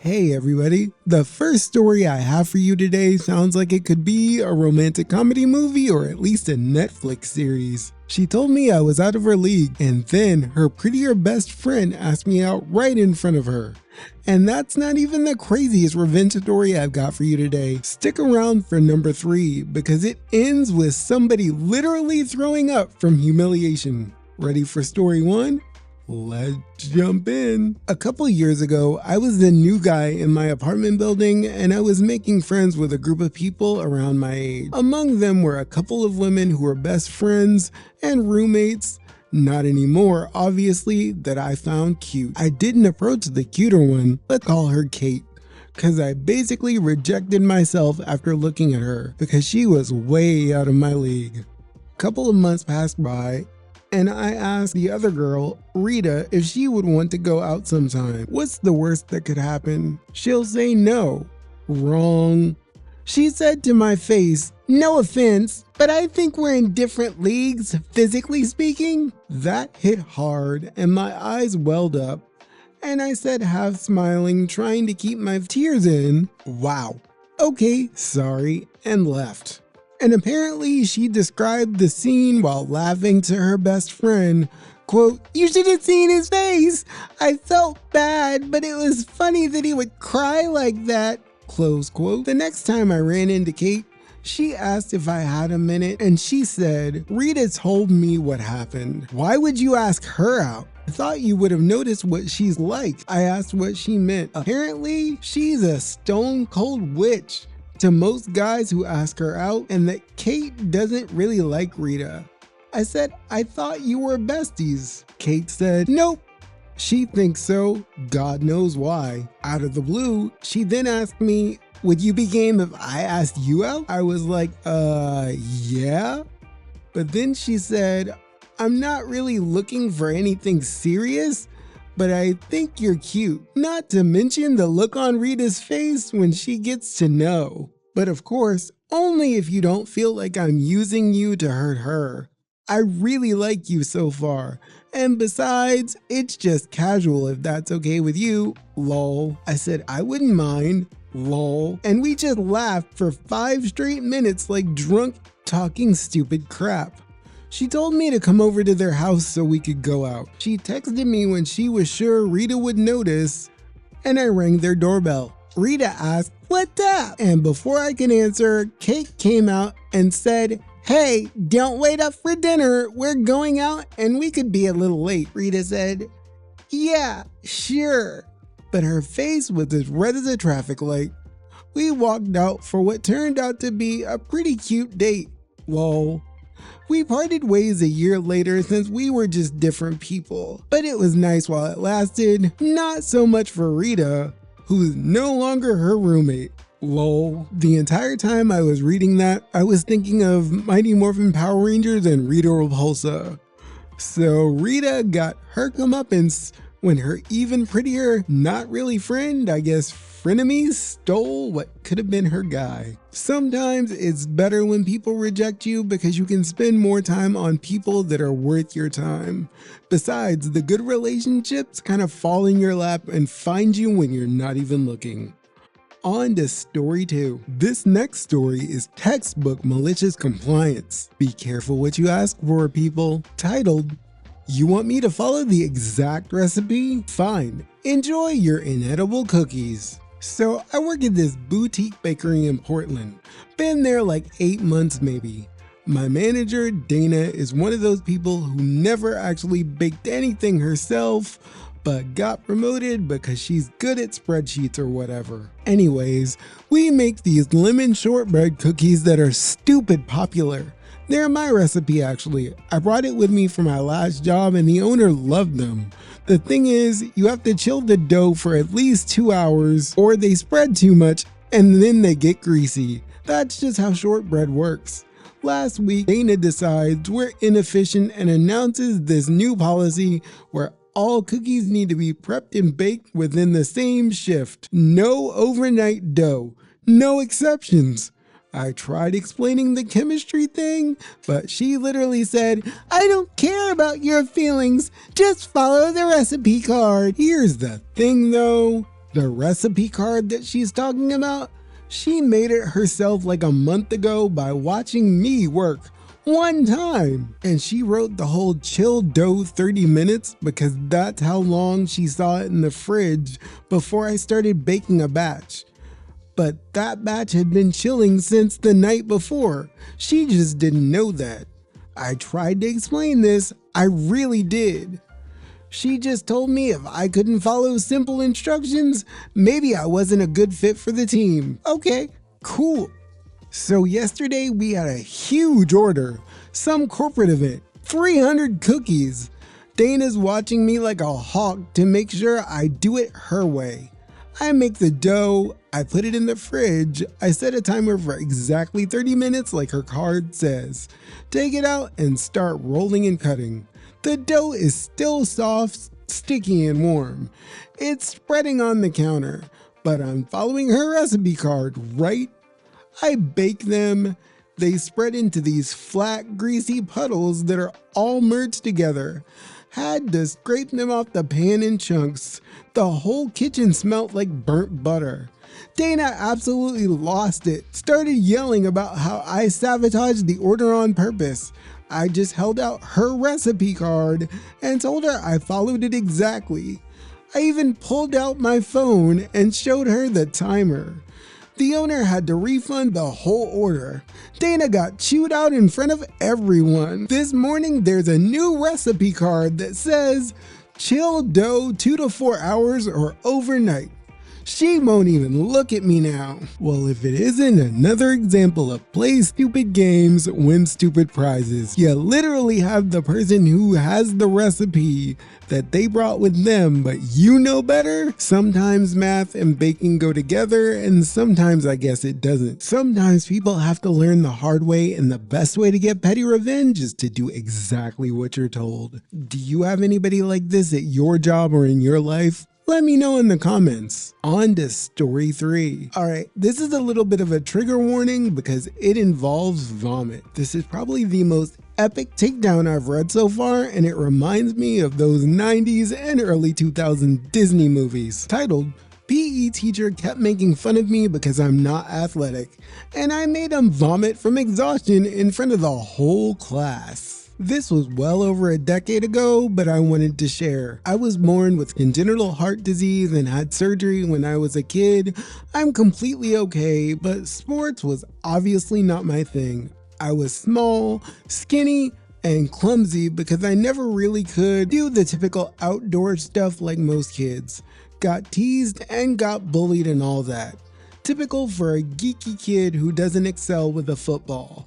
Hey everybody, the first story I have for you today sounds like it could be a romantic comedy movie or at least a Netflix series. She told me I was out of her league, and then her prettier best friend asked me out right in front of her. And that's not even the craziest revenge story I've got for you today. Stick around for number 3 because it ends with somebody literally throwing up from humiliation. Ready for story 1? Let's jump in. A couple years ago, I was the new guy in my apartment building and I was making friends with a group of people around my age. Among them were a couple of women who were best friends and roommates. Not anymore, obviously, that I found cute. I didn't approach the cuter one, let's call her Kate, because I basically rejected myself after looking at her because she was way out of my league. A couple of months passed by, and I asked the other girl, Rita, if she would want to go out sometime. What's the worst that could happen? She'll say no. Wrong. She said to my face, "No offense, but I think we're in different leagues, physically speaking." That hit hard and my eyes welled up, and I said, half smiling, trying to keep my tears in, "Wow, okay, sorry," and left. And apparently she described the scene while laughing to her best friend. Quote, "You should have seen his face. I felt bad, but it was funny that he would cry like that." Close quote. The next time I ran into Kate, she asked if I had a minute and she said, "Rita told me what happened. Why would you ask her out? I thought you would have noticed what she's like." I asked what she meant. Apparently, she's a stone cold witch to most guys who ask her out, and that Kate doesn't really like Rita. I said, "I thought you were besties." Kate said, "Nope. She thinks so. God knows why." Out of the blue, she then asked me, "Would you be game if I asked you out?" I was like, yeah. But then she said, "I'm not really looking for anything serious, but I think you're cute." Not to mention the look on Rita's face when she gets to know. But of course, only if you don't feel like I'm using you to hurt her. I really like you so far. And besides, it's just casual if that's okay with you, lol. I said I wouldn't mind, lol. And we just laughed for 5 straight minutes like drunk talking stupid crap. She told me to come over to their house so we could go out. She texted me when she was sure Rita would notice, and I rang their doorbell. Rita asked, "What's up?" And before I could answer, Kate came out and said, "Hey, don't wait up for dinner. We're going out and we could be a little late." Rita said, "Yeah, sure." But her face was as red as a traffic light. We walked out for what turned out to be a pretty cute date, lol. We parted ways a year later since we were just different people. But it was nice while it lasted, not so much for Rita, who's no longer her roommate, lol. The entire time I was reading that, I was thinking of Mighty Morphin Power Rangers and Rita Repulsa. So Rita got her comeuppance when her even prettier, not really friend, I guess frenemy, stole what could have been her guy. Sometimes it's better when people reject you because you can spend more time on people that are worth your time. Besides, the good relationships kind of fall in your lap and find you when you're not even looking. On to story 2. This next story is textbook Malicious Compliance. Be careful what you ask for, people. Titled, "You want me to follow the exact recipe? Fine. Enjoy your inedible cookies." So I work at this boutique bakery in Portland. Been there like 8 months maybe. My manager, Dana, is one of those people who never actually baked anything herself, but got promoted because she's good at spreadsheets or whatever. Anyways, we make these lemon shortbread cookies that are stupid popular. They're my recipe actually. I brought it with me for my last job and the owner loved them. The thing is, you have to chill the dough for at least 2 hours or they spread too much and then they get greasy. That's just how shortbread works. Last week, Dana decides we're inefficient and announces this new policy where all cookies need to be prepped and baked within the same shift. No overnight dough. No exceptions. I tried explaining the chemistry thing, but she literally said, "I don't care about your feelings, just follow the recipe card." Here's the thing though, The recipe card that she's talking about, she made it herself like a month ago by watching me work one time. And she wrote the whole chill dough 30 minutes because that's how long she saw it in the fridge before I started baking a batch. But that batch had been chilling since the night before. She just didn't know that. I tried to explain this, I really did. She just told me if I couldn't follow simple instructions, maybe I wasn't a good fit for the team. Okay, cool. So yesterday we had a huge order, some corporate event, 300 cookies. Dana's watching me like a hawk to make sure I do it her way. I make the dough, I put it in the fridge, I set a timer for exactly 30 minutes like her card says. Take it out and start rolling and cutting. The dough is still soft, sticky, and warm. It's spreading on the counter, but I'm following her recipe card, right? I bake them. They spread into these flat, greasy puddles that are all merged together. Had to scrape them off the pan in chunks. The whole kitchen smelled like burnt butter. Dana absolutely lost it, started yelling about how I sabotaged the order on purpose. I just held out her recipe card and told her I followed it exactly. I even pulled out my phone and showed her the timer. The owner had to refund the whole order. Dana got chewed out in front of everyone. This morning there's a new recipe card that says, chill dough 2 to 4 hours or overnight. She won't even look at me now. Well, if it isn't another example of play stupid games, win stupid prizes. You literally have the person who has the recipe that they brought with them, but you know better? Sometimes math and baking go together, and sometimes I guess it doesn't. Sometimes people have to learn the hard way, and the best way to get petty revenge is to do exactly what you're told. Do you have anybody like this at your job or in your life? Let me know in the comments. On to story 3. Alright, this is a little bit of a trigger warning because it involves vomit. This is probably the most epic takedown I've read so far, and it reminds me of those 90s and early 2000s Disney movies. Titled, PE teacher kept making fun of me because I'm not athletic, and I made him vomit from exhaustion in front of the whole class. This was well over a decade ago, but I wanted to share. I was born with congenital heart disease and had surgery when I was a kid. I'm completely okay, but sports was obviously not my thing. I was small, skinny, and clumsy because I never really could do the typical outdoor stuff like most kids. Got teased and got bullied and all that. Typical for a geeky kid who doesn't excel with a football.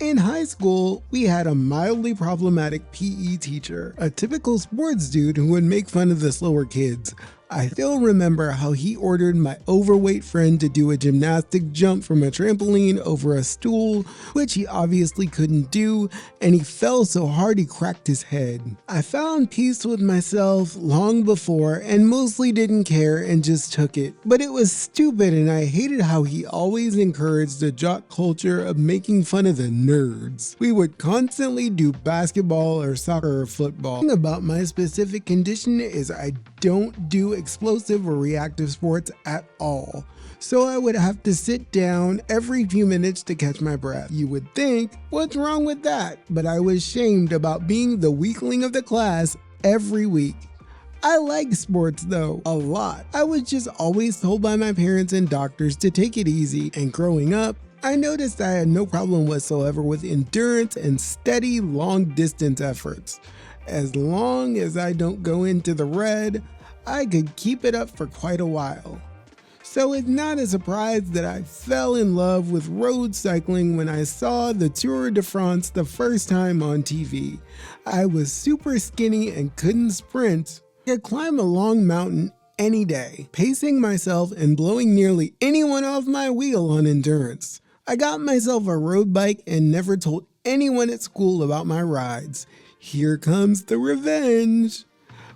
In high school, we had a mildly problematic PE teacher, a typical sports dude who would make fun of the slower kids. I still remember how he ordered my overweight friend to do a gymnastic jump from a trampoline over a stool, which he obviously couldn't do, and he fell so hard he cracked his head. I found peace with myself long before and mostly didn't care and just took it. But it was stupid, and I hated how he always encouraged the jock culture of making fun of the nerds. We would constantly do basketball or soccer or football. The thing about my specific condition is I don't do explosive or reactive sports at all, so I would have to sit down every few minutes to catch my breath. You would think, what's wrong with that? But I was shamed about being the weakling of the class every week. I like sports though, a lot. I was just always told by my parents and doctors to take it easy, and growing up, I noticed I had no problem whatsoever with endurance and steady long distance efforts. As long as I don't go into the red, I could keep it up for quite a while. So it's not a surprise that I fell in love with road cycling when I saw the Tour de France the first time on TV. I was super skinny and couldn't sprint. I could climb a long mountain any day, pacing myself and blowing nearly anyone off my wheel on endurance. I got myself a road bike and never told anyone at school about my rides. Here comes the revenge.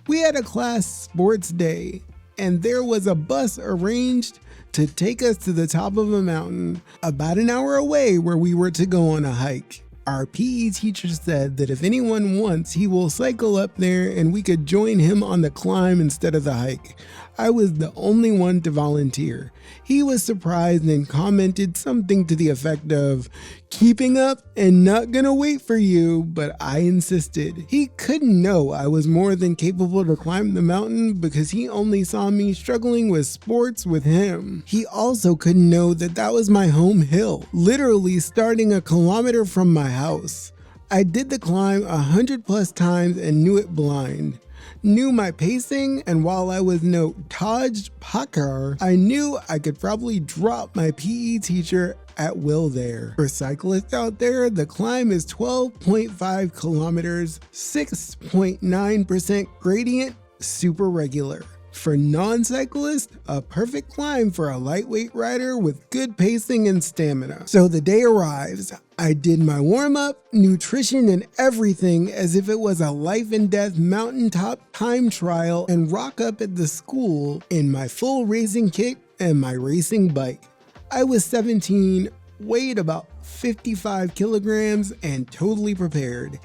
We had a class sports day, and there was a bus arranged to take us to the top of a mountain about an hour away where we were to go on a hike. Our PE teacher said that if anyone wants, he will cycle up there and we could join him on the climb instead of the hike. I was the only one to volunteer. He was surprised and commented something to the effect of, "Keeping up and not gonna wait for you," but I insisted. He couldn't know I was more than capable to climb the mountain because he only saw me struggling with sports with him. He also couldn't know that that was my home hill, literally starting a kilometer from my house. I did the climb 100+ times and knew it blind. Knew my pacing, and while I was no Taj Pakar, I knew I could probably drop my PE teacher at will there. For cyclists out there, the climb is 12.5 kilometers, 6.9% gradient, super regular. For non-cyclists, a perfect climb for a lightweight rider with good pacing and stamina. So the day arrives. I did my warm-up, nutrition, and everything as if it was a life and death mountaintop time trial, and rock up at the school in my full racing kit and my racing bike. I was 17, weighed about 55 kilograms, and totally prepared.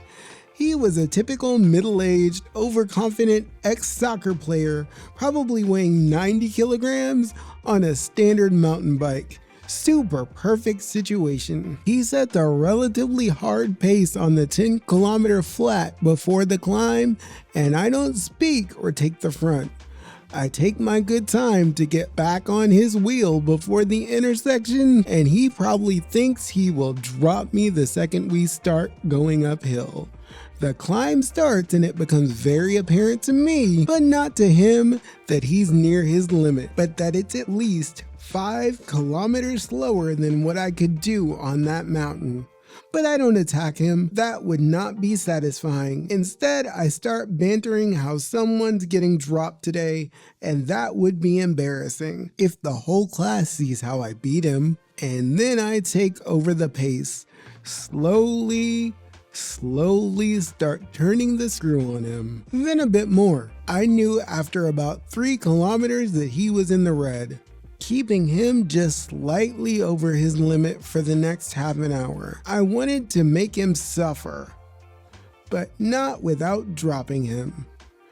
He was a typical middle-aged, overconfident ex-soccer player, probably weighing 90 kilograms on a standard mountain bike. Super perfect situation. He set a relatively hard pace on the 10-kilometer flat before the climb, and I don't speak or take the front. I take my good time to get back on his wheel before the intersection, and he probably thinks he will drop me the second we start going uphill. The climb starts and it becomes very apparent to me, but not to him, that he's near his limit, but that it's at least 5 kilometers slower than what I could do on that mountain. But I don't attack him. That would not be satisfying. Instead, I start bantering how someone's getting dropped today, and that would be embarrassing if the whole class sees how I beat him. And then I take over the pace, slowly start turning the screw on him. Then a bit more. I knew after about 3 kilometers that he was in the red, keeping him just slightly over his limit for the next half an hour. I wanted to make him suffer, but not without dropping him.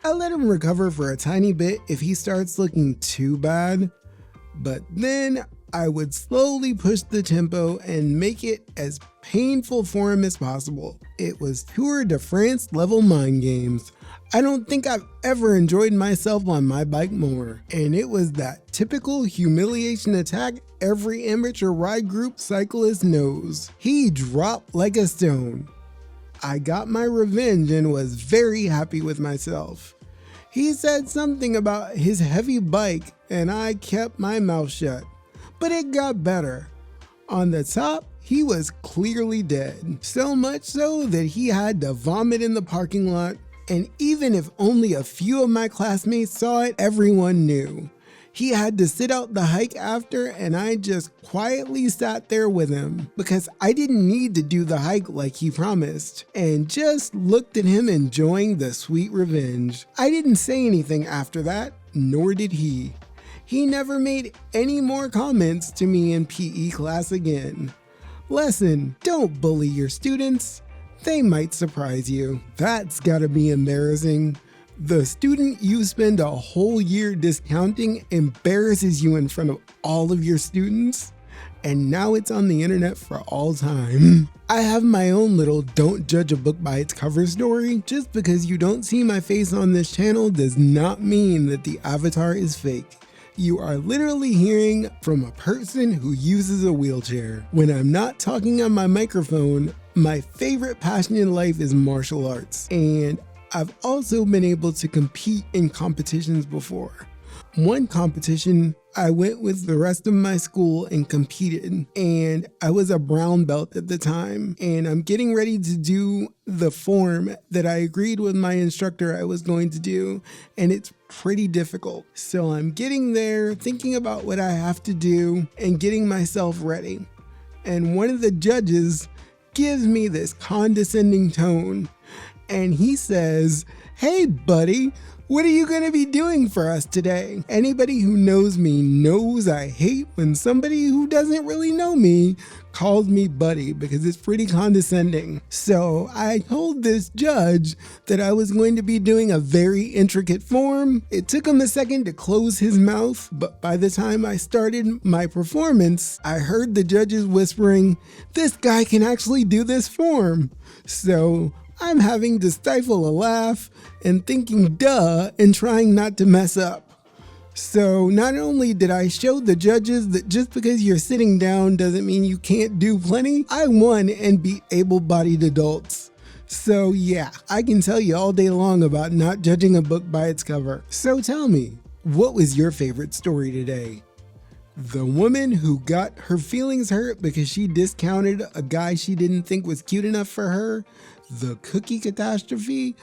I let him recover for a tiny bit if he starts looking too bad, but then I would slowly push the tempo and make it as painful for him as possible. It was Tour de France level mind games. I don't think I've ever enjoyed myself on my bike more. And it was that typical humiliation attack every amateur ride group cyclist knows. He dropped like a stone. I got my revenge and was very happy with myself. He said something about his heavy bike and I kept my mouth shut. But it got better. On the top, he was clearly dead. So much so that he had to vomit in the parking lot, and even if only a few of my classmates saw it, everyone knew. He had to sit out the hike after, and I just quietly sat there with him because I didn't need to do the hike like he promised, and just looked at him enjoying the sweet revenge. I didn't say anything after that, nor did he. He never made any more comments to me in PE class again. Lesson: don't bully your students. They might surprise you. That's gotta be embarrassing. The student you spend a whole year discounting embarrasses you in front of all of your students, and now it's on the internet for all time. I have my own little don't judge a book by its cover story. Just because you don't see my face on this channel does not mean that the avatar is fake. You are literally hearing from a person who uses a wheelchair. When I'm not talking on my microphone, my favorite passion in life is martial arts, and I've also been able to compete in competitions before. One competition, I went with the rest of my school and competed, and I was a brown belt at the time, and I'm getting ready to do the form that I agreed with my instructor I was going to do, and it's pretty difficult. So I'm getting there, thinking about what I have to do, and getting myself ready. And one of the judges gives me this condescending tone, and he says, Hey buddy, what are you going to be doing for us today? Anybody who knows me knows I hate when somebody who doesn't really know me calls me buddy because it's pretty condescending. So I told this judge that I was going to be doing a very intricate form. It took him a second to close his mouth, but by the time I started my performance, I heard the judges whispering, "This guy can actually do this form." So I'm having to stifle a laugh and thinking duh and trying not to mess up. So not only did I show the judges that just because you're sitting down doesn't mean you can't do plenty, I won and beat able-bodied adults. So yeah, I can tell you all day long about not judging a book by its cover. So tell me, what was your favorite story today? The woman who got her feelings hurt because she discounted a guy she didn't think was cute enough for her, the cookie catastrophe,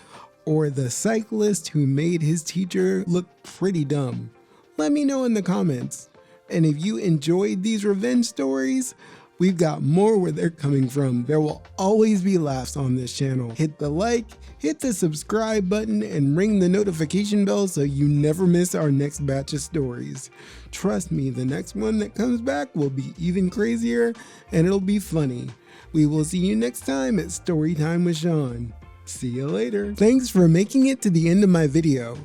or the cyclist who made his teacher look pretty dumb? Let me know in the comments. And if you enjoyed these revenge stories, we've got more where they're coming from. There will always be laughs on this channel. Hit the like, hit the subscribe button, and ring the notification bell so you never miss our next batch of stories. Trust me, the next one that comes back will be even crazier and it'll be funny. We will see you next time at Storytime with Sean. See you later. Thanks for making it to the end of my video.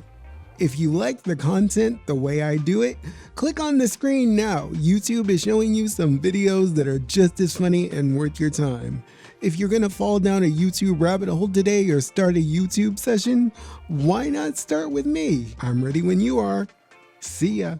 If you like the content the way I do it, click on the screen now. YouTube is showing you some videos that are just as funny and worth your time. If you're gonna fall down a YouTube rabbit hole today or start a YouTube session, why not start with me? I'm ready when you are. See ya.